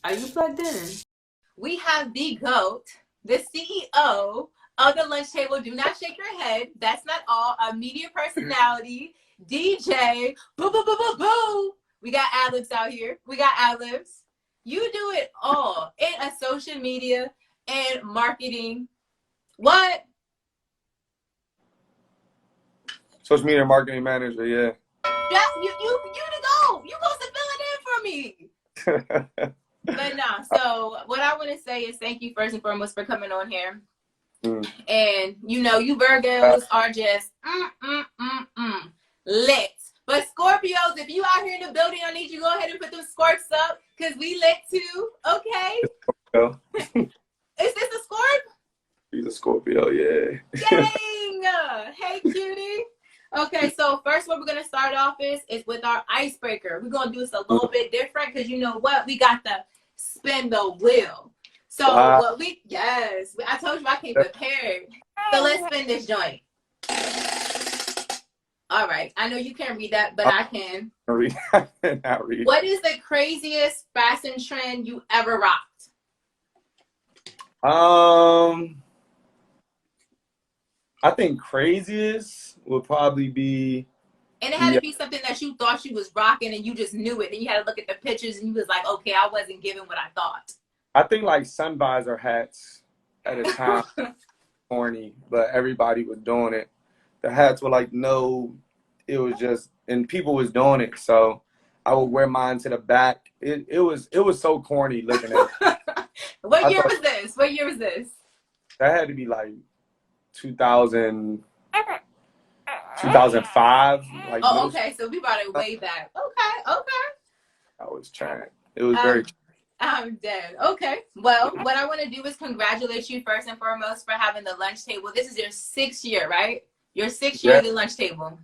Are you plugged in? We have the GOAT, the CEO of the lunch table. Do not shake your head. That's not all. A media personality, DJ. Boo, boo, boo, boo, boo. We got ad-libs out here. We got ad-libs. You do it all in a social media and marketing. What? Social media marketing manager, yeah. You to go. You supposed to fill it in for me. But nah, so what I want to say is thank you first and foremost for coming on here. And you know, you Virgos are just lit. But Scorpios, if you out here in the building, I need you to go ahead and put them scorps up because we lit too. Okay. Scorpio. Is this a scorp? He's a Scorpio, yeah. Dang! Hey, cutie. Okay, so first what we're going to start off is with our icebreaker. We're going to do this a little bit different because you know what? We got to spin the wheel. So what I told you I came prepared. So let's spin this joint. All right. I know you can't read that, but I can. Not read. What is the craziest fashion trend you ever rocked? I think craziest would probably be. And it had to be something that you thought you was rocking and you just knew it. And you had to look at the pictures and you was like, okay, I wasn't giving what I thought. I think like sun visor hats at a time, corny, but everybody was doing it. The hats were like, no, it was just, and people was doing it. So I would wear mine to the back. It was so corny looking at it. What year was this? What year was this? That had to be like 2000. 2005. Like oh, okay. So we brought it way back. Okay. I was trying. It was very. I'm dead. Okay. Well, what I want to do is congratulate you first and foremost for having the lunch table. This is your 6th year, right? Your 6th year at the lunch table.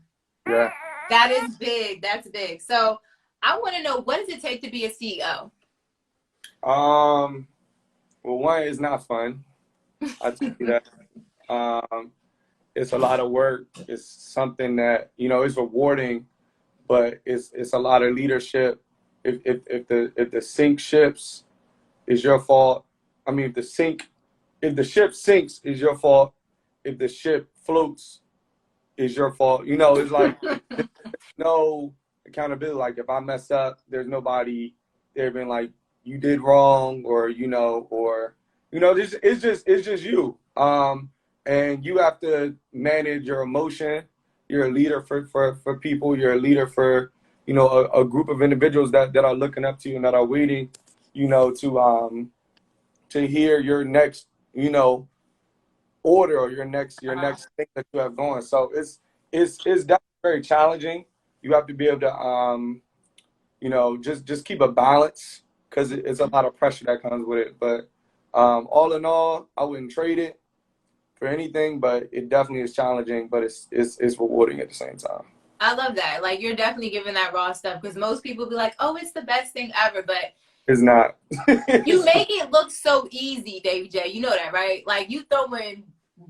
Yeah. That is big. That's big. So I want to know, what does it take to be a CEO? Well, one, it's not fun. I tell you that. It's a lot of work. It's something that, you know, it's rewarding, but it's a lot of leadership. If the sink ships, is your fault. I mean, if the ship sinks, is your fault. If the ship floats, is your fault. You know, it's like there's no accountability. Like if I mess up, there's nobody there being like, you did wrong, or it's just you. And you have to manage your emotion. You're a leader for people. You're a leader for, you know, a group of individuals that are looking up to you and that are waiting, you know, to hear your next, you know, order or your next thing that you have going. So it's definitely very challenging. You have to be able to, you know, just keep a balance because it's a lot of pressure that comes with it. But all in all, I wouldn't trade it for anything, but it definitely is challenging, but it's rewarding at the same time. I love that. Like, you're definitely giving that raw stuff because most people be like, oh, it's the best thing ever, but it's not. You make it look so easy, Davy J. You know that, right? Like, you throwing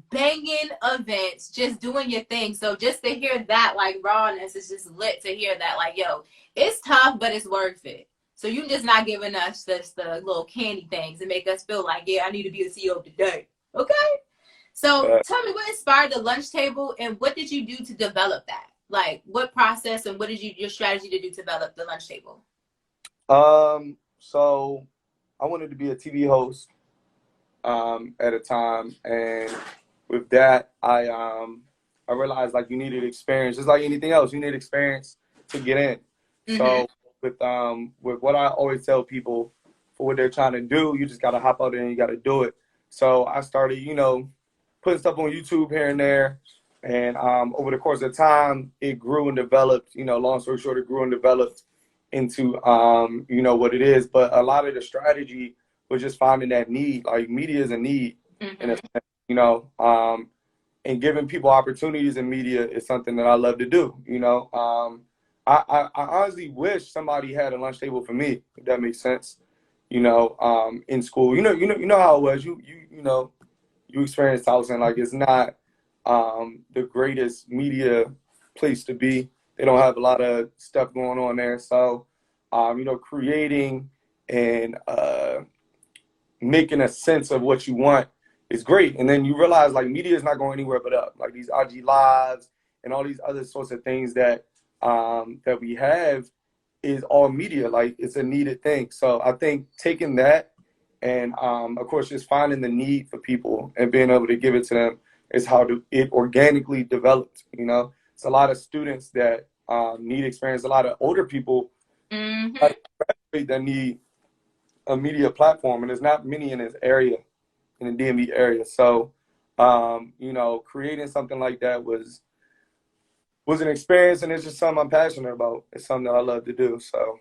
banging events, just doing your thing. So just to hear that, like, rawness is just lit to hear that, like, yo, it's tough, but it's worth it. So you're just not giving us just the little candy things and make us feel like, yeah, I need to be a CEO today. Okay? So tell me, what inspired the lunch table and what did you do to develop that? Like, what process and what did your strategy to do to develop the lunch table? So I wanted to be a TV host at a time, and with that, I realized like you needed experience. Just like anything else, you need experience to get in. Mm-hmm. So with what I always tell people for what they're trying to do, you just gotta hop out there and you gotta do it. So I started, you know, putting stuff on YouTube here and there. And over the course of time, it grew and developed. You know, long story short, it grew and developed into, you know, what it is. But a lot of the strategy was just finding that need. Like, media is a need, mm-hmm. in a sense, you know. And giving people opportunities in media is something that I love to do, you know. I honestly wish somebody had a lunch table for me, if that makes sense. You know, in school, you know how it was. You know, you experienced housing. Like, it's not the greatest media place to be. They don't have a lot of stuff going on there. So, you know, creating and making a sense of what you want is great. And then you realize like media is not going anywhere but up. Like these IG lives and all these other sorts of things that that we have is all media. Like it's a needed thing. So I think taking that and of course just finding the need for people and being able to give it to them is how it organically developed. You know, it's a lot of students that need experience, a lot of older people that need a media platform, and there's not many in this area, in the DMV area. So, you know, creating something like that was an experience, and it's just something I'm passionate about. It's something that I love to do. So,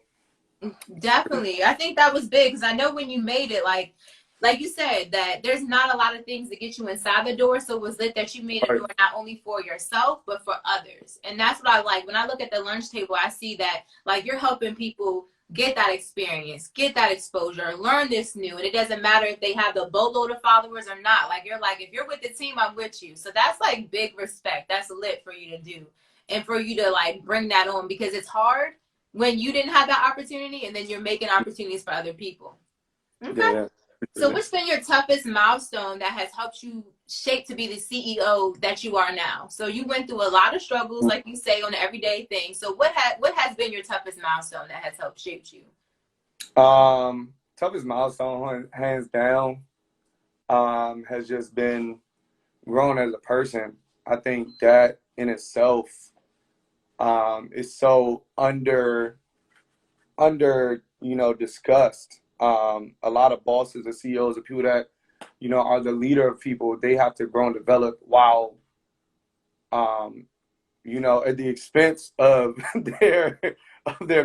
definitely, I think that was big because I know when you made it, like you said, that there's not a lot of things that get you inside the door. So it was lit that you made a door not only for yourself, but for others. And that's what I like. When I look at the lunch table, I see that like you're helping people get that experience, get that exposure, learn this new. And it doesn't matter if they have the boatload of followers or not. Like you're like, if you're with the team, I'm with you. So that's like big respect. That's lit for you to do. And for you to like bring that on, because it's hard when you didn't have that opportunity and then you're making opportunities for other people. Okay. yeah. So what's been your toughest milestone that has helped you shape to be the CEO that you are now? So you went through a lot of struggles, like you say, on the everyday thing. So what has been your toughest milestone that has helped shape you? Toughest milestone, hands down, has just been growing as a person. I think that in itself is so under you know, discussed. A lot of bosses and CEOs and people that, you know, are the leader of people, they have to grow and develop while, you know, at the expense of their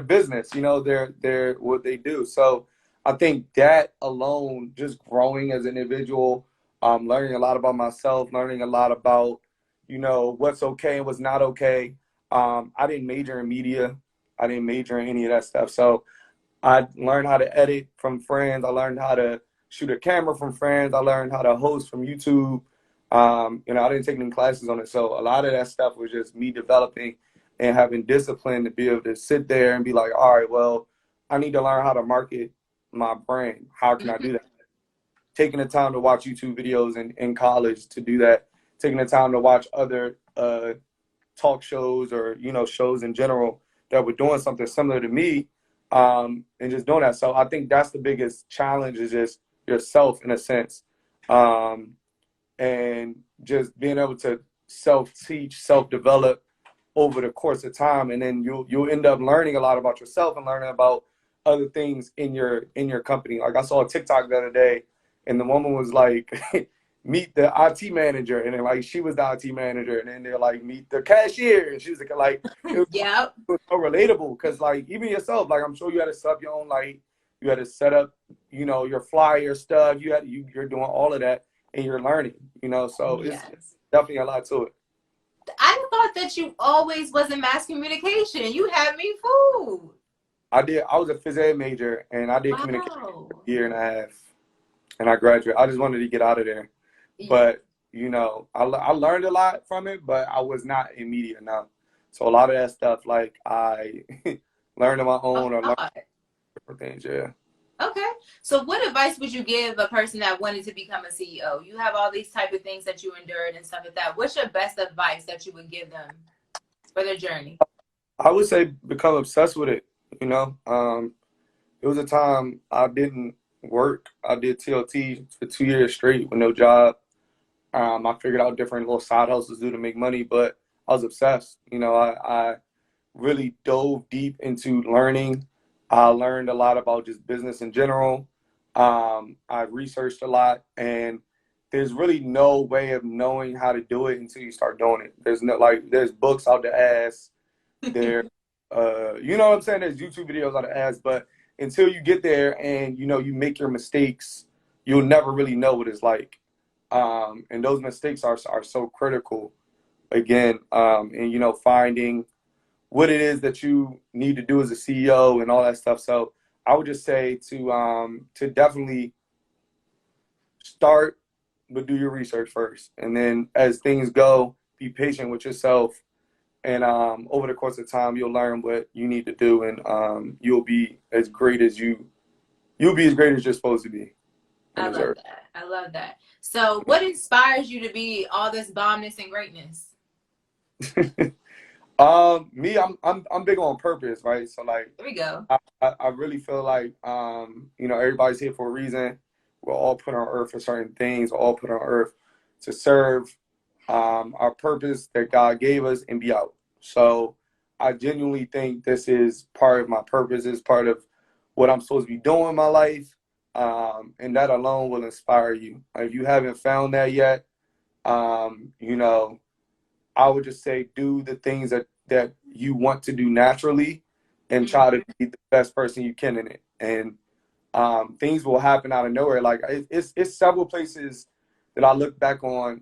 business, you know, their what they do. So I think that alone, just growing as an individual, learning a lot about myself, learning a lot about, you know, what's okay and what's not okay. I didn't major in media. I didn't major in any of that stuff. So I learned how to edit from friends. I learned how to shoot a camera from friends. I learned how to host from YouTube. You know, I didn't take any classes on it. So a lot of that stuff was just me developing and having discipline to be able to sit there and be like, all right, well, I need to learn how to market my brand. How can I do that? Taking the time to watch YouTube videos in college to do that. Taking the time to watch other talk shows or, you know, shows in general that were doing something similar to me. And just doing that. So I think that's the biggest challenge, is just yourself in a sense. And just being able to self-teach, self-develop over the course of time. And then you'll end up learning a lot about yourself and learning about other things in your company. Like I saw a TikTok the other day and the woman was like, meet the IT manager. And then like, she was the IT manager. And then they're like, meet the cashier. And she was like, Yeah. it was so relatable because like even yourself, like I'm sure you had to set up your own light, you had to set up, you know, your flyer stuff. You're doing all of that and you're learning, you know. So it's definitely a lot to it. I thought that you always was in mass communication. You had me fooled. I was a phys ed major and I did communication for a year and a half and I graduated. I just wanted to get out of there. But, you know, I learned a lot from it, but I was not in media now. So a lot of that stuff, like I learned on my own or learned different things, yeah. Okay. So what advice would you give a person that wanted to become a CEO? You have all these type of things that you endured and stuff like that. What's your best advice that you would give them for their journey? I would say become obsessed with it, you know. It was a time I didn't work. I did TLT for 2 years straight with no job. I figured out different little side hustles to do to make money, but I was obsessed. You know, I really dove deep into learning. I learned a lot about just business in general. I researched a lot, and there's really no way of knowing how to do it until you start doing it. There's books out the ass. There, you know what I'm saying? There's YouTube videos out the ass, but until you get there and, you know, you make your mistakes, you'll never really know what it's like. And those mistakes are so critical, again, and, you know, finding what it is that you need to do as a CEO and all that stuff. So I would just say to definitely start, but do your research first. And then as things go, be patient with yourself. And over the course of time, you'll learn what you need to do, and you'll be as great as you you'll be as great as you're supposed to be on I this love earth. that. I love that. So what inspires you to be all this bombness and greatness? Me, I'm big on purpose, right? So like, There we go. I really feel like, you know, everybody's here for a reason. We're all put on earth for certain things. We're all put on earth to serve our purpose that God gave us and be out. So I genuinely think this is part of my purpose. It's part of what I'm supposed to be doing in my life. And that alone will inspire you. If you haven't found that yet, you know, I would just say do the things that you want to do naturally and try to be the best person you can in it. And things will happen out of nowhere. Like it's several places that I look back on,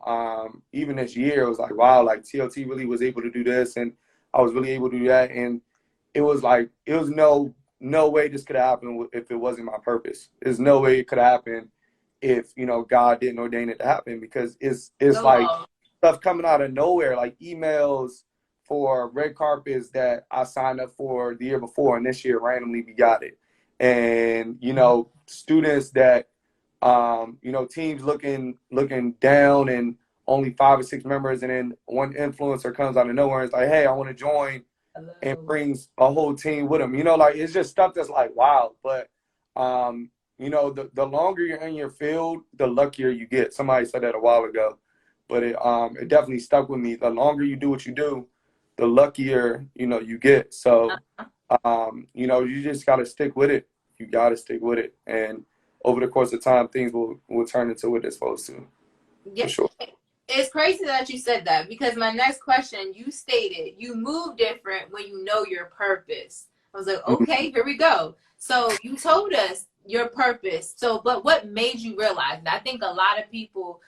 even this year. It was like, wow, like TLT really was able to do this, and I was really able to do that. And it was like, it was no way this could happen if it wasn't my purpose. There's no way it could happen if, you know, God didn't ordain it to happen, because it's like stuff coming out of nowhere, like emails for red carpets that I signed up for the year before, and this year randomly we got it. And, you know, students that, you know, teams looking down and only 5 or 6 members, and then one influencer comes out of nowhere and it's like, hey, I want to join, and brings a whole team with them. You know, like, it's just stuff that's like, wow. But, you know, the longer you're in your field, the luckier you get. Somebody said that a while ago, but it definitely stuck with me. The longer you do what you do, the luckier, you know, you get. So, you know, you just got to stick with it. You got to stick with it. And over the course of time, things will turn into what they're supposed to. Yeah. For sure. It's crazy that you said that, because my next question, you stated you move different when you know your purpose. I was like, okay, here we go. So you told us your purpose. So, but what made you realize that? I think a lot of people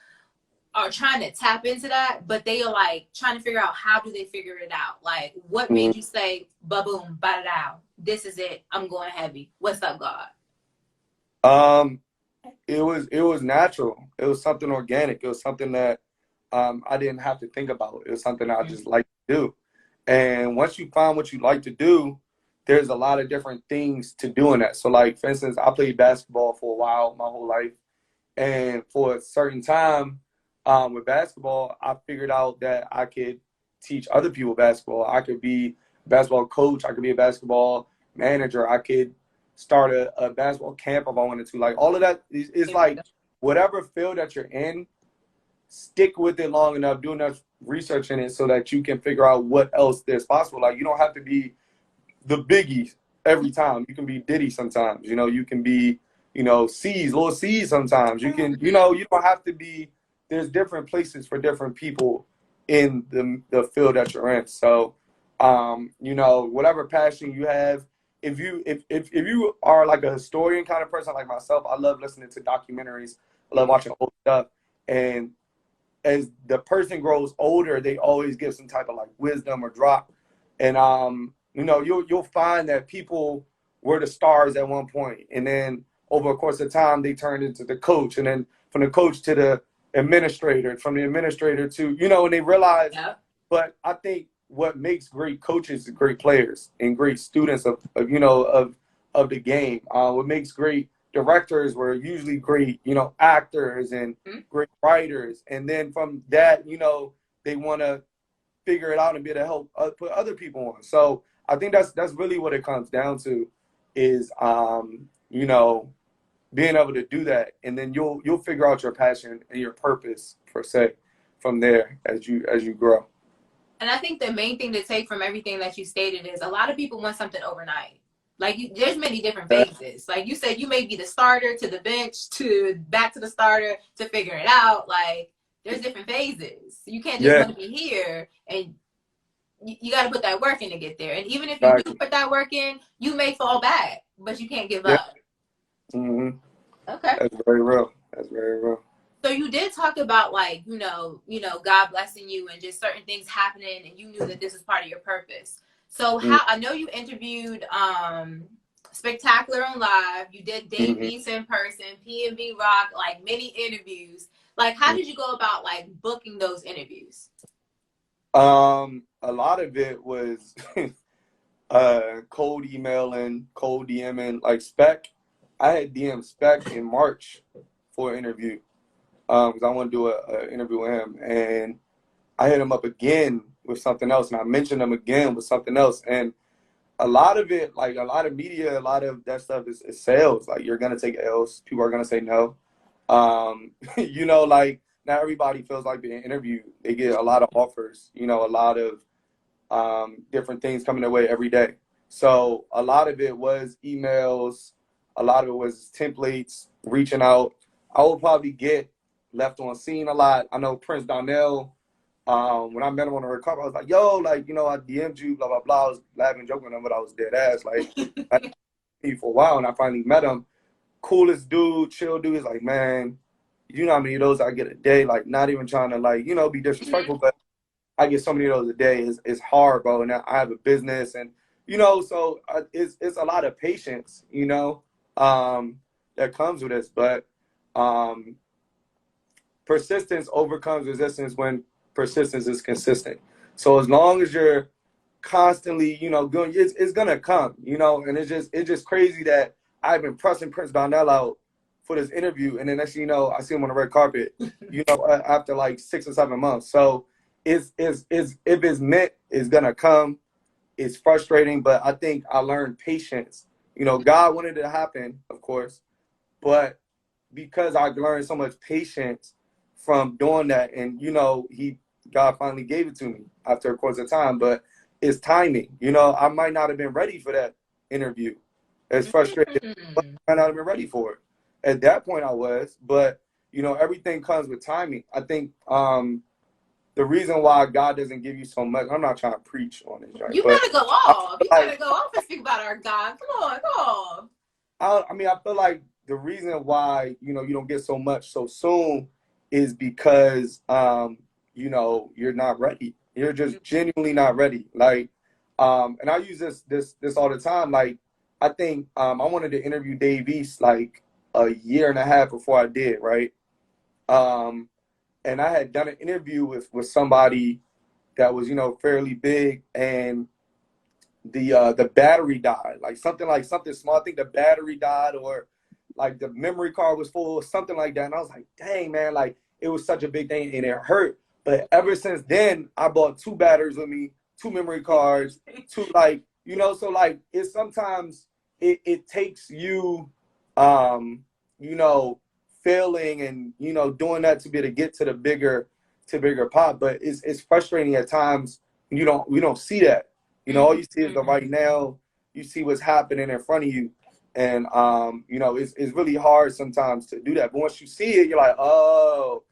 are trying to tap into that, but they are like trying to figure out, how do they figure it out? Like, what made you say, ba-boom, ba-da-dow, this is it, I'm going heavy. What's up, God? It was natural. It was something organic. It was something that I didn't have to think about. It was something I just like to do. And once you find what you like to do, there's a lot of different things to do in that. So like, for instance, I played basketball for a while, my whole life. And for a certain time with basketball, I figured out that I could teach other people basketball. I could be a basketball coach. I could be a basketball manager. I could start a basketball camp if I wanted to. Like, all of that is like, whatever field that you're in, stick with it long enough, do enough research in it so that you can figure out what else there's possible. Like, you don't have to be the biggie every time. You can be Diddy sometimes. You know, you can be, you know, Lil C's sometimes. You can, you know, you don't have to be. There's different places for different people in the field that you're in. So, you know, whatever passion you have, if you are like a historian kind of person like myself, I love listening to documentaries. I love watching old stuff. And as the person grows older, they always give some type of like wisdom or drop. And you know, you'll find that people were the stars at one point, and then over the course of time, they turned into the coach, and then from the coach to the administrator, from the administrator to, you know, and they realize. Yeah. But I think what makes great coaches is great players and great students of you know, of the game. What makes great directors were usually great, you know, actors and great writers. And then from that, you know, they want to figure it out and be able to help put other people on. So I think that's really what it comes down to is, you know, being able to do that. And then you'll figure out your passion and your purpose, per se, from there as you grow. And I think the main thing to take from everything that you stated is a lot of people want something overnight. Like, there's many different phases. Like you said, you may be the starter to the bench to back to the starter to figure it out. Like, there's different phases. You can't just want to be here, and you got to put that work in to get there. And even if you do put that work in, you may fall back, but you can't give up. Mm-hmm. Okay. That's very real. That's very real. So you did talk about, like, you know, God blessing you and just certain things happening, and you knew that this was part of your purpose. So how I know you interviewed Spectacular on Live, you did Dave East in person, P&B Rock, like many interviews. Like, how did you go about like booking those interviews? A lot of it was cold emailing, cold DMing. Like Spec I had DM Spec in March for an interview because I want to do an interview with him, and I hit him up again with something else, and I mentioned him again with something else, and a lot of it, like a lot of media, a lot of that stuff is sales. Like you're gonna take L's, people are gonna say no. You know, like not everybody feels like being interviewed. They get a lot of offers, you know, a lot of different things coming their way every day. So a lot of it was emails, a lot of it was templates, reaching out. I would probably get left on scene a lot. I know Prince Donnell, when I met him on the red carpet, I was like, yo, like, you know, I DM'd you, blah, blah, blah. I was laughing, joking with him, but I was dead ass. Like, I knew him for a while, and I finally met him. Coolest dude, chill dude. He's like, man, you know how many of those I get a day? Like, not even trying to, like, you know, be disrespectful, but I get so many of those a day. It's hard, bro. And I have a business, and, you know, so it's a lot of patience, you know, that comes with this. But persistence overcomes resistance when persistence is consistent. So as long as you're constantly, you know, doing, it's gonna come, you know. And it's just crazy that I've been pressing Prince Donnell out for this interview, and then next thing you know, I see him on the red carpet, you know, after like 6 or 7 months. So if it's meant, it's gonna come. It's frustrating, but I think I learned patience. You know, God wanted it to happen, of course, but because I learned so much patience from doing that, and you know, God finally gave it to me after a course of time, but it's timing. You know, I might not have been ready for that interview. As frustrated, but I might not have been ready for it. At that point I was, but you know, everything comes with timing. I think the reason why God doesn't give you so much, I'm not trying to preach on this, right? You But better go off. You like, better go off and speak about our God. Come on, come on. I mean, I feel like the reason why, you know, you don't get so much so soon is because, you know, you're not ready. You're just genuinely not ready. Like, and I use this all the time. Like, I think I wanted to interview Davy like a year and a half before I did, right? And I had done an interview with somebody that was, you know, fairly big, and the battery died, like something small. I think the battery died, or like the memory card was full, or something like that. And I was like, dang, man, like it was such a big thing, and it hurt. But ever since then, I bought 2 batteries with me, 2 memory cards, 2, like, you know. So like it's sometimes it takes you, you know, failing and, you know, doing that to be able to get to the bigger pot. But it's frustrating at times. We don't see that. You know, all you see is the right now. You see what's happening in front of you, and you know, it's really hard sometimes to do that. But once you see it, you're like, oh,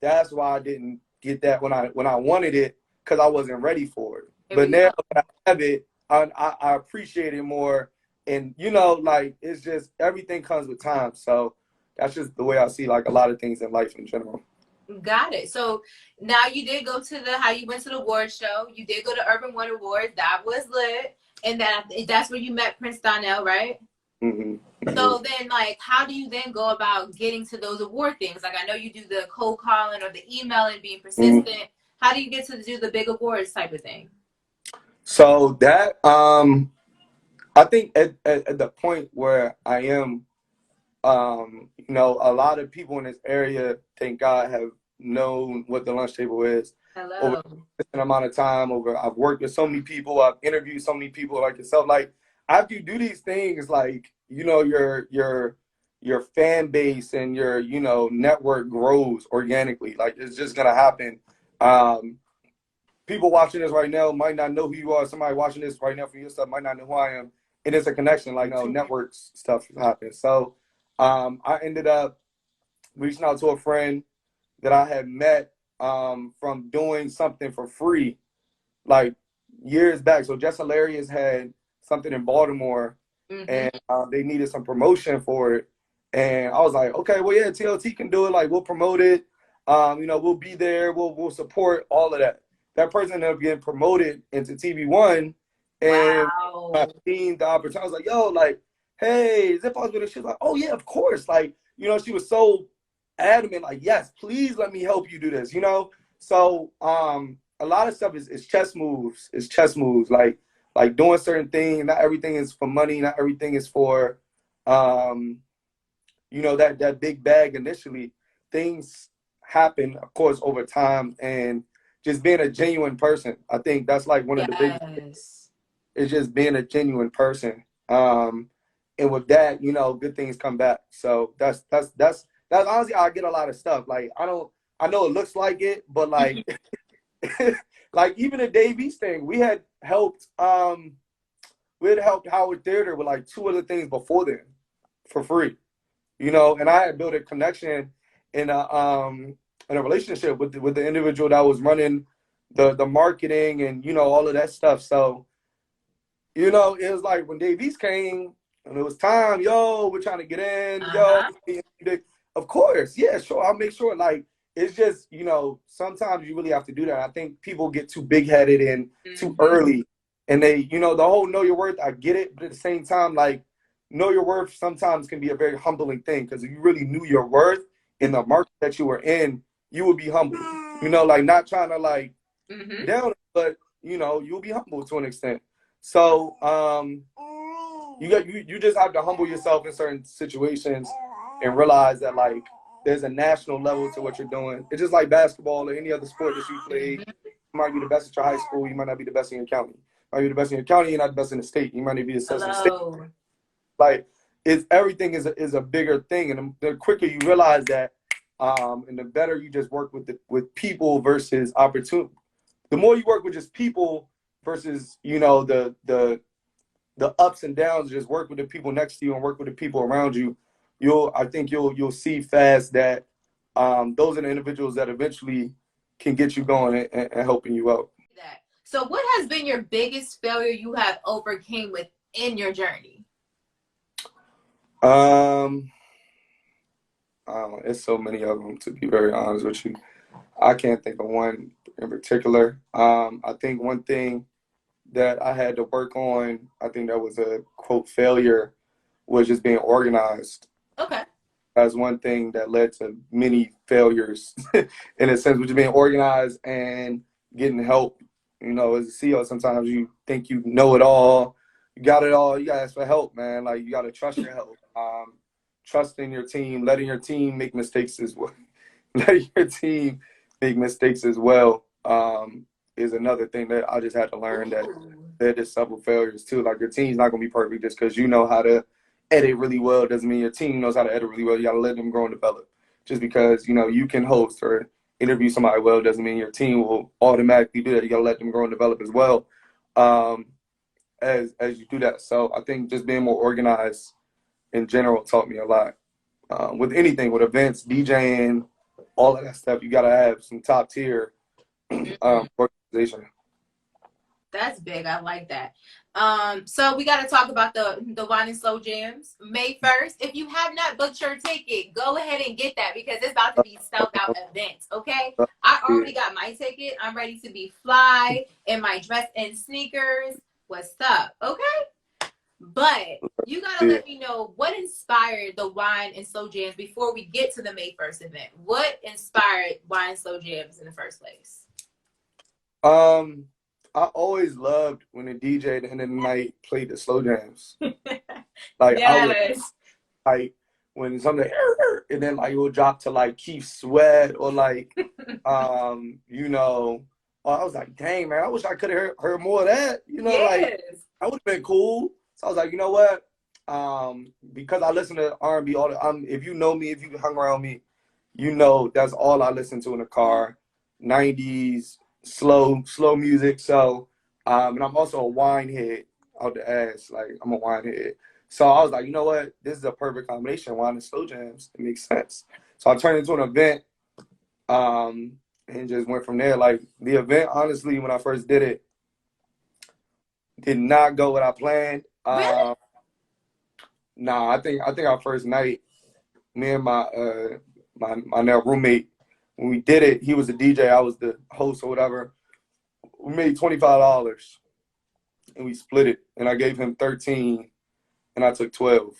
that's why I didn't get that when I wanted it, because I wasn't ready for it. But now that I have it, I appreciate it more. And you know, like it's just everything comes with time. So that's just the way I see like a lot of things in life in general. Got it. So now you did go to how you went to the award show. You did go to Urban One Awards. That was lit. And that's where you met Prince Donnell, right? Mm-hmm. So then, like, how do you then go about getting to those award things? Like, I know you do the cold calling or the emailing, being persistent. Mm-hmm. How do you get to do the big awards type of thing? So that, I think at the point where I am, you know, a lot of people in this area, thank God, have known what the lunch table is. Hello. Over an amount of time. I've worked with so many people. I've interviewed so many people like yourself. Like after you do these things, like, you know, your fan base and your, you know, network grows organically. Like it's just gonna happen. People watching this right now might not know who you are. Somebody watching this right now from your stuff might not know who I am. And it's a connection. Like, you know, networks stuff happens. So I ended up reaching out to a friend that I had met from doing something for free like years back. So Just Hilarious had something in Baltimore, mm-hmm. and they needed some promotion for it. And I was like, okay, well, yeah, TLT can do it. Like, we'll promote it. You know, we'll be there. We'll support all of that. That person ended up getting promoted into TV One, and I seen the opportunity. I was like, yo, like, hey, is it possible? She was like, oh yeah, of course. Like, you know, she was so adamant, like, yes, please let me help you do this, you know? So a lot of stuff is chess moves. It's chess moves, like doing certain things. Not everything is for money. Not everything is for you know, that big bag initially. Things happen, of course, over time, and just being a genuine person. I think that's like one of the biggest things, Yes. is just being a genuine person. And with that, you know, good things come back. So that's honestly how I get a lot of stuff. Like I know it looks like it, but like like even the Davies thing, we had helped Howard Theater with like 2 other things before then for free. You know, and I had built a connection in a relationship with the individual that was running the marketing and, you know, all of that stuff. So, you know, it was like when Davies came and it was time, yo, we're trying to get in, yo. Uh-huh. Of course, yeah, sure. I'll make sure. Like, it's just, you know, sometimes you really have to do that. I think people get too big headed and too early. And they, you know, the whole know your worth, I get it. But at the same time, like, know your worth sometimes can be a very humbling thing, because if you really knew your worth in the market that you were in, you would be humble. You know, like not trying to like down, but you know, you'll be humble to an extent. So you just have to humble yourself in certain situations and realize that like there's a national level to what you're doing. It's just like basketball or any other sport that you play. You might be the best at your high school, you might not be the best in your county. You might be the best in your county, you're not the best in the state. You might not be the best in the state. Hello. Like everything is a bigger thing, and the quicker you realize that, and the better you just work with people versus opportunity. The more you work with just people versus, you know, the ups and downs, just work with the people next to you and work with the people around you. I think you'll see fast that those are the individuals that eventually can get you going and helping you out. So what has been your biggest failure you have overcame within your journey? It's so many of them, to be very honest with you. I can't think of one in particular. I think one thing that I had to work on, I think that was a quote failure, was just being organized. Okay. That's one thing that led to many failures in a sense, which is being organized and getting help. You know, as a CEO, sometimes you think you know it all, you got it all, you gotta ask for help, man. Like, you gotta trust your help. Trusting your team, letting your team make mistakes as well. Letting your team make mistakes as well is another thing that I just had to learn, that there are several failures too. Like, your team's not gonna be perfect just because you know how to edit really well doesn't mean your team knows how to edit really well. You gotta let them grow and develop. Just because, you know, you can host or interview somebody well doesn't mean your team will automatically do that. You gotta let them grow and develop as well, as you do that. So I think just being more organized in general taught me a lot. With anything, with events, DJing, all of that stuff, you gotta have some top tier organization. That's big. I like that. So we got to talk about the wine and slow jams. May 1st. If you have not booked your ticket, go ahead and get that, because it's about to be sold out events. Okay. I already got my ticket. I'm ready to be fly in my dress and sneakers. What's up? Okay. But you got to let me know what inspired the wine and slow jams before we get to the May 1st event. What inspired wine and slow jams in the first place? I always loved when the DJ at the end of the night played the slow jams. Like, yes. I would, like, when something, and then like it would drop to like Keith Sweat or like, you know, I was like, dang, man, I wish I could have heard more of that. You know, like, that would have been cool. So I was like, you know what? Because I listen to R&B all the, if you know me, if you hung around me, you know that's all I listen to in the car. 90s slow music. So and I'm also a wine head out the ass. Like, I'm a wine head. So I was like, you know what? This is a perfect combination, wine and slow jams. It makes sense. So I turned it into an event, and just went from there. Like, the event, honestly, when I first did it, did not go what I planned. Really? Nah, I think our first night, me and my now roommate, when we did it, he was the DJ, I was the host or whatever. We made $25 and we split it. And I gave him 13 and I took 12.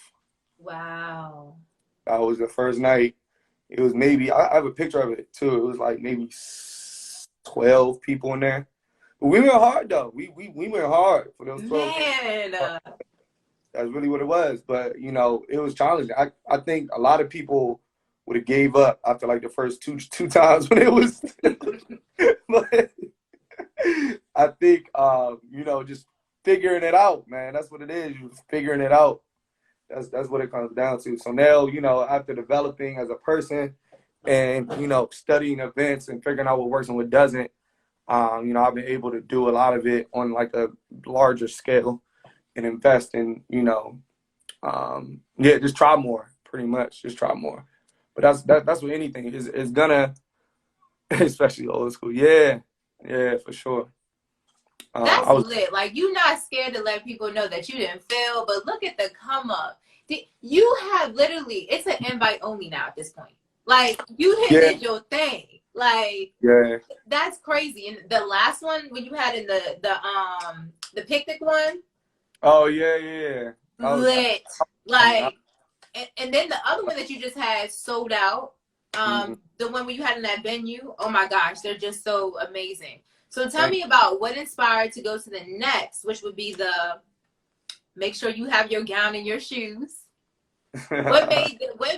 Wow. That was the first night. It was maybe, I have a picture of it too. It was like maybe 12 people in there. But we went hard though. We went hard for those 12 Man. That's really what it was. But, you know, it was challenging. I think a lot of people would have gave up after like the first two times when it was. But I think, you know, just figuring it out, man. That's what it is. You're figuring it out. That's what it comes down to. So now, you know, after developing as a person and, you know, studying events and figuring out what works and what doesn't, you know, I've been able to do a lot of it on like a larger scale and invest in, you know, yeah, just try more, pretty much. Just try more. But that's what anything is gonna, especially old school. Yeah, yeah, for sure. That's lit. Like, you not scared to let people know that you didn't fail, but look at the come up. You have literally, it's an invite only now at this point. Like, you did your thing. Like, yeah, that's crazy. And the last one when you had in the picnic one. Oh yeah. Lit. Like, and then the other one that you just had sold out. The one where you had in that venue. Oh my gosh, they're just so amazing. So tell me about what inspired to go to the next, which would be the make sure you have your gown and your shoes. What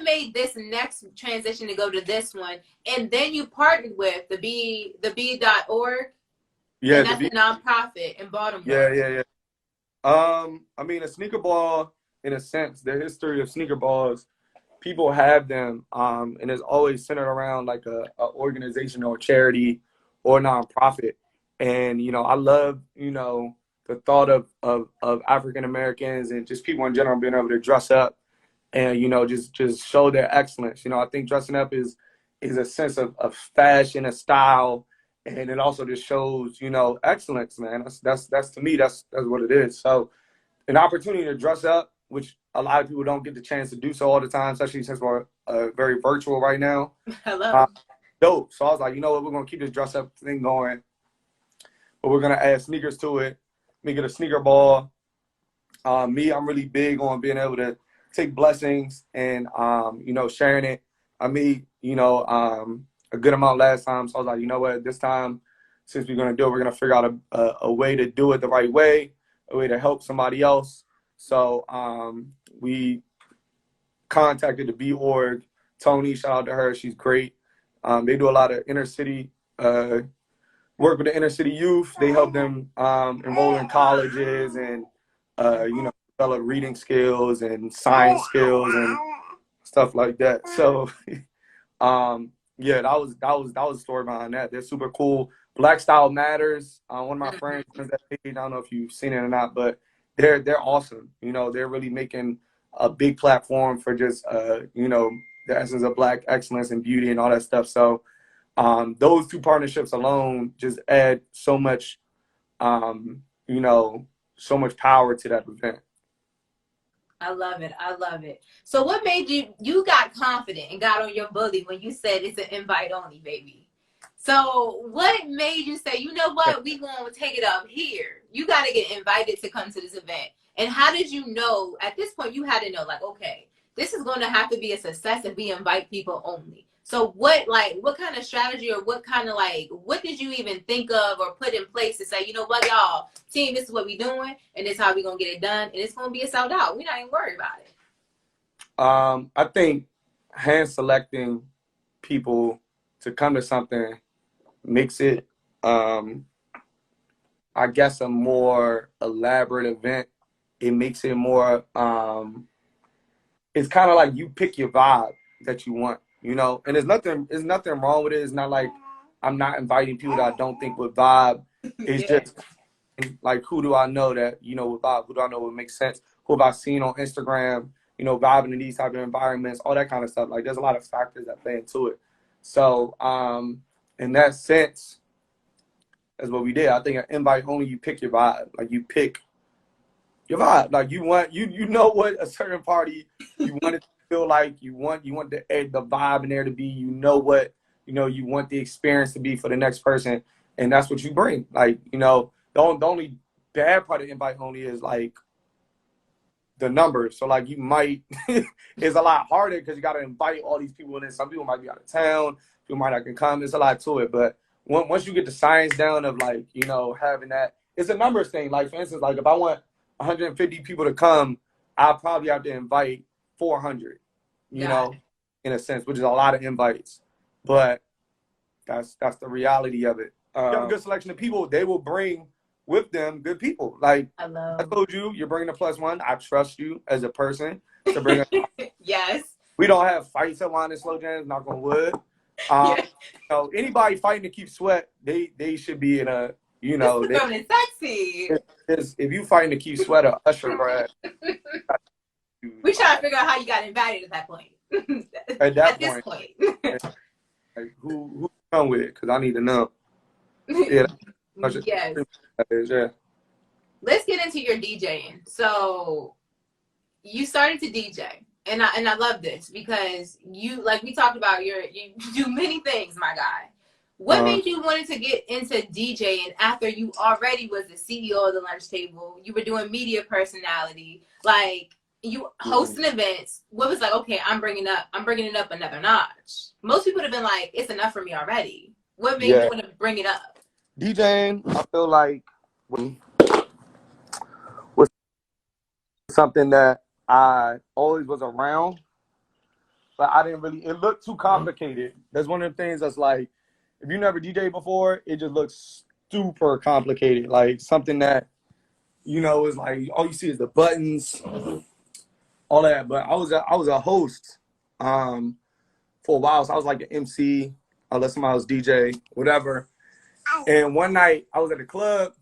made this next transition to go to this one? And then you partnered with the B.org. Yeah, and that's a nonprofit in Baltimore. Yeah. I mean, a sneaker ball, in a sense, the history of sneaker balls, people have them, and it's always centered around like a organization or a charity or a nonprofit. And, you know, I love, you know, the thought of African Americans and just people in general being able to dress up and, you know, just show their excellence. You know, I think dressing up is a sense of fashion, a style, and it also just shows, you know, excellence, man. That's to me, that's what it is. So an opportunity to dress up, which a lot of people don't get the chance to do so all the time, especially since we're very virtual right now. Hello. Dope. So I was like, you know what, we're gonna keep this dress up thing going, but we're gonna add sneakers to it. Make it a sneaker ball. I'm really big on being able to take blessings and you know, sharing it. I made, you know, a good amount last time, so I was like, you know what, this time, since we're gonna do it, we're gonna figure out a way to do it the right way, a way to help somebody else. So we contacted the B.org. Tony, shout out to her, she's great. They do a lot of inner city work with the inner city youth. They help them enroll in colleges and you know, develop reading skills and science skills and stuff like that. So yeah, that was the story behind that. They're super cool. Black Style Matters. One of my friends runs that page. I don't know if you've seen it or not, but they're awesome. You know, they're really making a big platform for just you know, the essence of Black excellence and beauty and all that stuff. So those two partnerships alone just add so much, you know, so much power to that event. I love it. I love it. So what made you got confident and got on your bully when you said it's an invite only, baby? So what made you say, you know what, we gonna take it up here? You got to get invited to come to this event. And how did you know, at this point, you had to know, like, okay, this is going to have to be a success if we invite people only. So what kind of strategy or what did you even think of or put in place to say, you know what, y'all, team, this is what we doing and this is how we going to get it done. And it's going to be a sold out. We're not even worried about it. I think hand selecting people to come to something makes it, I guess, a more elaborate event. It makes it more, it's kind of like you pick your vibe that you want. You know, and there's nothing wrong with it. It's not like I'm not inviting people that I don't think would vibe. It's just like, who do I know that, you know, would vibe? Who do I know would make sense? Who have I seen on Instagram, you know, vibing in these type of environments, all that kind of stuff. Like, there's a lot of factors that play into it. So in that sense, that's what we did. I think an invite only, you pick your vibe. Like, you pick your vibe. Like, you want, you know what a certain party you want it to feel like, you want the vibe in there to be, you know what, you know, you want the experience to be for the next person, and that's what you bring. Like, you know, the only bad part of invite only is like the numbers. So like, you might it's a lot harder because you got to invite all these people, and then some people might be out of town, people might not can come. There's a lot to it, but once you get the science down of, like, you know, having that, it's a numbers thing. Like, for instance, like if I want 150 people to come, I'll probably have to invite 400, you know, in a sense, which is a lot of invites. But that's the reality of it. You have a good selection of people. They will bring with them good people. Like I told you, you're bringing a +1. I trust you as a person to bring a Yes. We don't have fights at Wine and Slow Jams, knock on wood. You know, anybody fighting to keep sweat, they should be in a, you know, it's sexy. If you fighting to keep sweat or usher grad, we trying to figure out how you got invited at that point. At this point. Like, who come with it? Because I need to know. Yes. Yeah. Let's get into your DJing. So you started to DJ. And I love this because you, like we talked about, you do many things, my guy. What made you wanted to get into DJing after you already was the CEO of the lunch table? You were doing media personality, like you hosting events. What was like, okay, I'm bringing it up another notch. Most people would have been like, it's enough for me already. What made you want to bring it up? DJing, I feel like was something that I always was around, but I didn't really, it looked too complicated. That's one of the things that's like, if you never DJed before, it just looks super complicated. Like something that, you know, is like, all you see is the buttons, all that. But I was a host for a while. So I was like an MC, I let somebody else DJ, whatever. And one night I was at a club.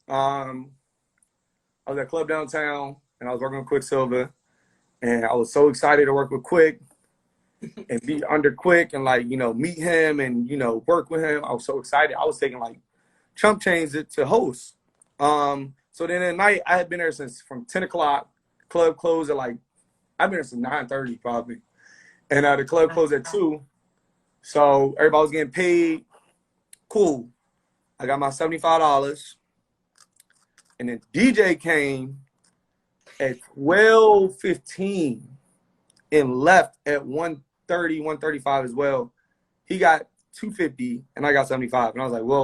I was at a club downtown, and I was working with Quicksilver, and I was so excited to work with Quick and be under Quick and, like, you know, meet him and, you know, work with him. I was so excited. I was taking like chump change to host. So then at night, I had been there since from 10 o'clock. Club closed at like, I've been there since 9:30 probably. And the club closed at 2. So everybody was getting paid. Cool. I got my $75. And then DJ came at 12:15 and left at 1:30, 1:35 as well. He got $250 and I got $75. And I was like, whoa.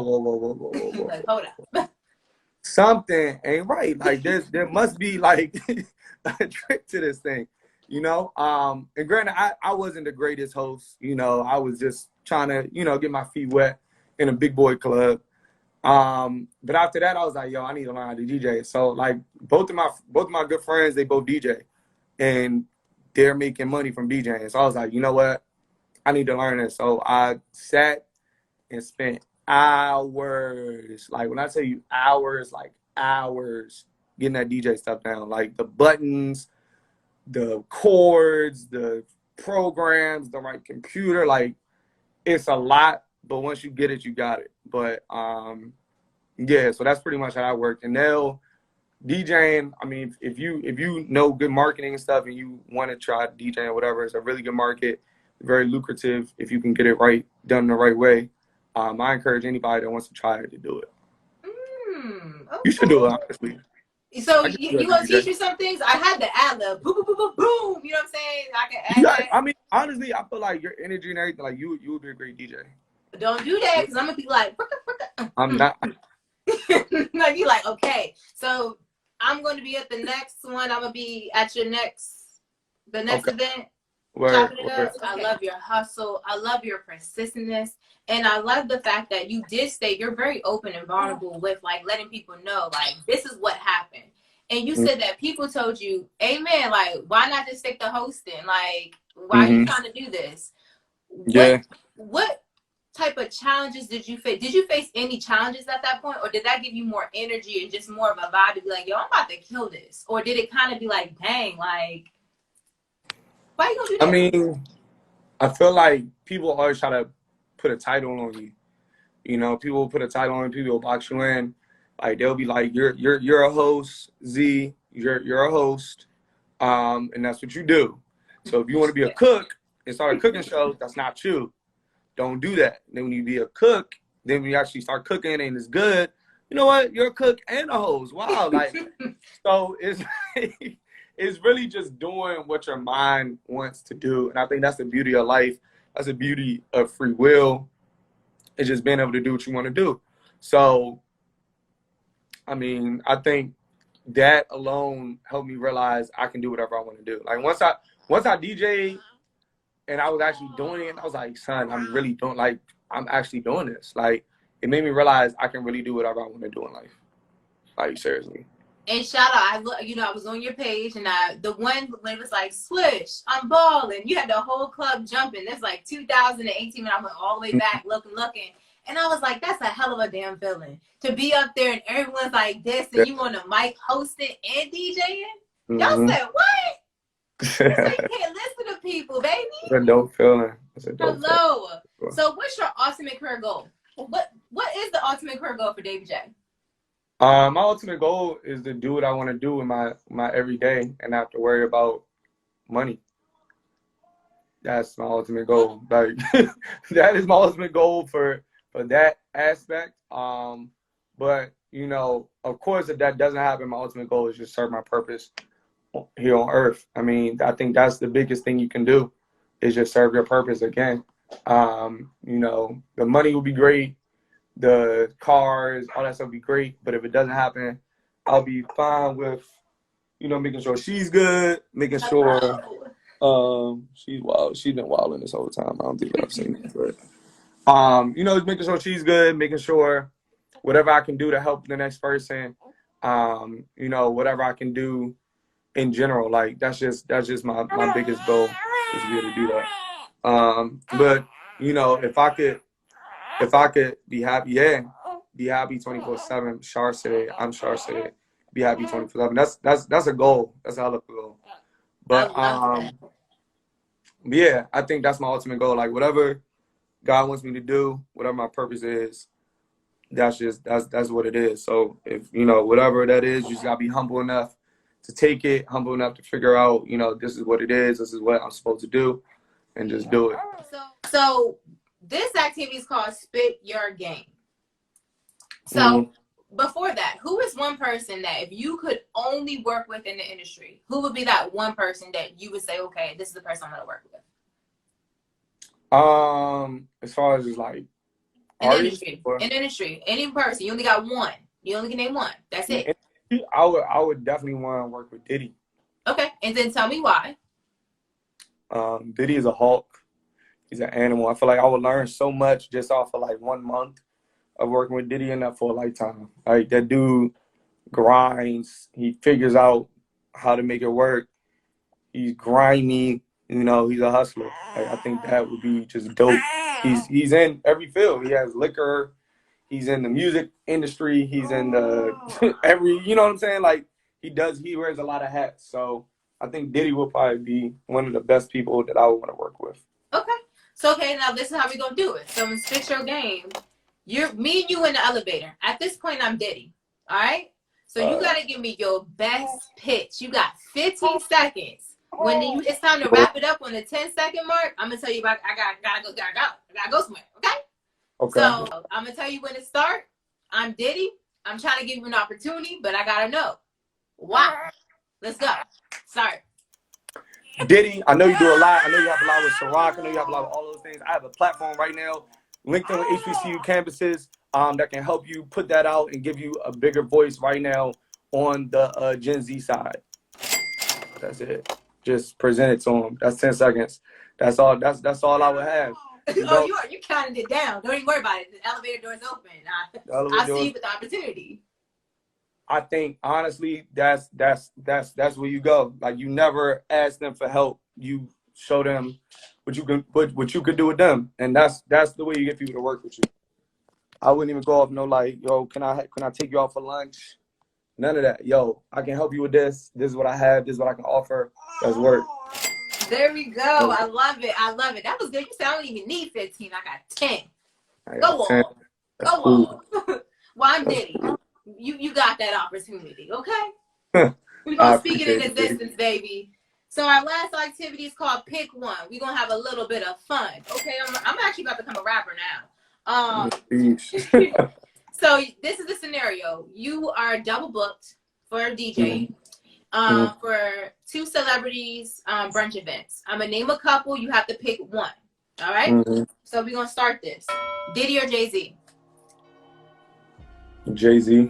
Like, hold up. Something ain't right. Like there must be like a trick to this thing, you know? And granted, I wasn't the greatest host, you know. I was just trying to, you know, get my feet wet in a big boy club. But after that, I was like, yo, I need to learn how to DJ. So like both of my good friends, they both DJ, and they're making money from DJing. So I was like, you know what? I need to learn this. So I sat and spent hours. Like when I tell you hours, like hours getting that DJ stuff down. Like the buttons, the chords, the programs, the right computer. Like it's a lot, but once you get it, you got it. But yeah, so that's pretty much how I work. And now DJing, I mean, if you know good marketing and stuff and you want to try DJing or whatever, it's a really good market, very lucrative if you can get it right, done the right way. I encourage anybody that wants to try it to do it. Okay. You should do it, honestly. So you gonna teach me some things? I had the ad-lib, boom, boom, boom, boom, boom. You know what I'm saying? I can add that. I mean, honestly, I feel like your energy and everything, like you would be a great DJ. Don't do that, because I'm gonna be like, I'm not. No, you like, okay. So I'm going to be at the next one. I'm gonna be at the next event. Chopping it up. Okay. I love your hustle. I love your persistence. And I love the fact that you did state you're very open and vulnerable with like letting people know like this is what happened. And you said that people told you, amen, like why not just stick to hosting? Like why are you trying to do this? What type of challenges did you face? Did you face any challenges at that point? Or did that give you more energy and just more of a vibe to be like, yo, I'm about to kill this? Or did it kind of be like, dang, like why you gonna do that? I mean, I feel like people always try to put a title on you. You know, people will put a title on you, people will box you in. Like they'll be like, you're a host, Z, you're a host, and that's what you do. So if you want to be a cook and start a cooking show, that's not you. Don't do that. Then when you be a cook, then when you actually start cooking and it's good, you know what? You're a cook and a host. Wow. Like so it's really just doing what your mind wants to do. And I think that's the beauty of life. That's the beauty of free will. It's just being able to do what you want to do. So, I mean, I think that alone helped me realize I can do whatever I want to do. Like once I DJed and I was actually doing it, I was like, son, I'm actually doing this. Like it made me realize I can really do whatever I want to do in life. Like seriously. And shout out, I was on your page, and the one when it was like, swish, I'm balling. You had the whole club jumping. That's like 2018, and I went all the way back looking. And I was like, that's a hell of a damn feeling. To be up there and everyone's like this, and you on the mic hosting and DJing. Y'all said, what? So you can't listen to people, baby. It's a dope feeling. Hello. So what's your ultimate career goal? What is the ultimate career goal for Davy J? My ultimate goal is to do what I want to do in my everyday and not have to worry about money. That's my ultimate goal. Like that is my ultimate goal for that aspect. But you know, of course, if that doesn't happen, my ultimate goal is just serve my purpose here on earth. I mean, I think that's the biggest thing you can do is just serve your purpose again. You know, the money will be great. The cars, all that stuff will be great. But if it doesn't happen, I'll be fine with, you know, making sure she's good, making sure she's wild. She's been wilding this whole time. I don't think I've seen it. But, you know, making sure she's good, making sure whatever I can do to help the next person, you know, whatever I can do in general. Like that's just my biggest goal is to be able to do that. But, you know, if I could be happy, be happy 24/7. Shar said, I'm Shar said, be happy 24/7. That's a goal. That's a hell of a goal. But yeah, I think that's my ultimate goal. Like whatever God wants me to do, whatever my purpose is, that's what it is. So if you know whatever that is, you just gotta be humble enough to take it, humble enough to figure out, you know, this is what it is, this is what I'm supposed to do, and just do it. So this activity is called Spit Your Game. So before that, who is one person that if you could only work with in the industry, who would be that one person that you would say, okay, this is the person I'm going to work with? As far as just like in the industry, any person, you only got one. You only can name one. That's it. I would definitely want to work with Diddy. Okay, and then tell me why. Diddy is a hawk. He's an animal. I feel like I would learn so much just off of like 1 month of working with Diddy, enough for a lifetime. Like that dude grinds. He figures out how to make it work. He's grimy. You know, he's a hustler. Like, I think that would be just dope. He's in every field. He has liquor. He's in the music industry. He's in the you know what I'm saying? Like he wears a lot of hats. So I think Diddy will probably be one of the best people that I would want to work with. Okay. So, okay, now this is how we're going to do it. So, in Spit Your Game, me and you in the elevator. At this point, I'm Diddy. All right? So, you got to give me your best pitch. You got 15 seconds. When it's time to wrap it up on the 10-second mark, I'm going to tell you about, I gotta go somewhere. Okay? Okay. So, I'm going to tell you when to start. I'm Diddy. I'm trying to give you an opportunity, but I got to know. Why? Let's go. Start. Diddy, I know you do a lot. I know you have a lot with Ciroc. I know you have a lot with all those things. I have a platform right now, LinkedIn with HBCU campuses, that can help you put that out and give you a bigger voice right now on the Gen Z side. That's it. Just present it to them. That's 10 seconds. That's all. That's all I would have. You counted it down. Don't even worry about it. The elevator door's open. I'll see you with the opportunity. I think honestly, that's where you go. Like you never ask them for help. You show them what you can do with them, and that's the way you get people to work with you. I wouldn't even go off no like, yo, can I take you out for lunch? None of that. Yo, I can help you with this. This is what I have. This is what I can offer. Let's work. There we go. I love it. That was good. You said I don't even need 15. I got 10. Go 10. On. Go cool. On. Well, I'm Diddy. You got that opportunity, okay? We're going to speak it in existence, baby. So our last activity is called Pick One. We're going to have a little bit of fun. Okay, I'm actually about to become a rapper now. So this is the scenario. You are double booked for DJing for 2 celebrities brunch events. I'm going to name a couple. You have to pick one. All right? So we're going to start this. Diddy or Jay-Z? Jay-Z.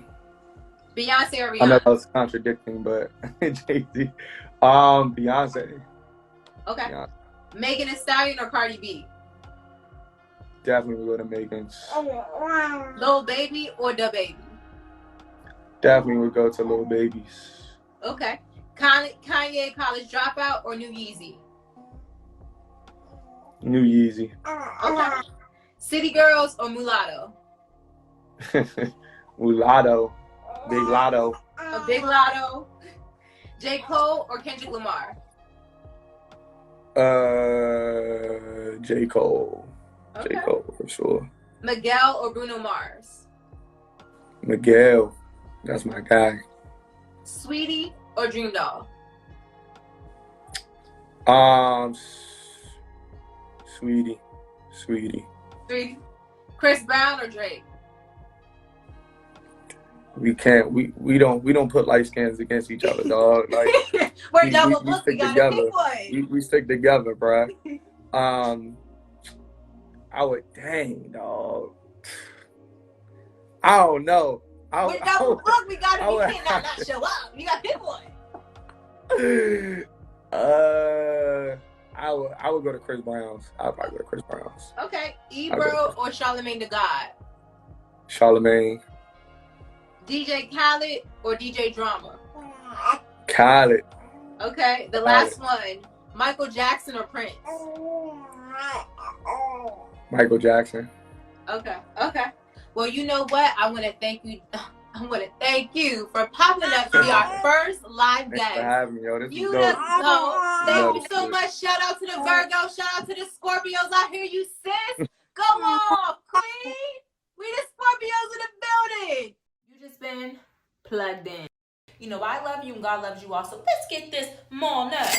Beyonce or I know Rihanna? that was contradicting, but Jay-Z. Beyonce. Okay. Beyonce. Megan Thee Stallion or Cardi B? Definitely would go to Megan's. Lil Baby or Da Baby? Definitely would go to Lil Babies. Okay. Kanye College Dropout or New Yeezy? New Yeezy. Okay. City Girls or Mulatto? Mulatto. Big Lotto. A Big Lotto. J. Cole or Kendrick Lamar? J. Cole. Okay. J. Cole for sure. Miguel or Bruno Mars? Miguel. That's my guy. Sweetie or Dream Doll? Sweetie. Sweetie. Chris Brown or Drake? We don't put light skins against each other, dog. Like We're double booked. We gotta pick one. We stick together, bruh. Dang, dog. I don't know. We're double booked. We can't not show up. You gotta pick one. I would go to Chris Brown's. I'd probably go to Chris Brown's. Okay. Ebro or Charlemagne the God? Charlemagne. DJ Khaled or DJ Drama? Khaled. Okay. The last one. Michael Jackson or Prince? Michael Jackson. Okay. Well, you know what? I want to thank you. For popping up to be our first live guest. Thanks for having me, yo. This You is dope. thank you so much. Shout out to the Virgo. Shout out to the Scorpios out here, you sis. Go on, queen. We the Scorpios in the building. You just been plugged in. You know I love you and God loves you also. Let's get this more nut.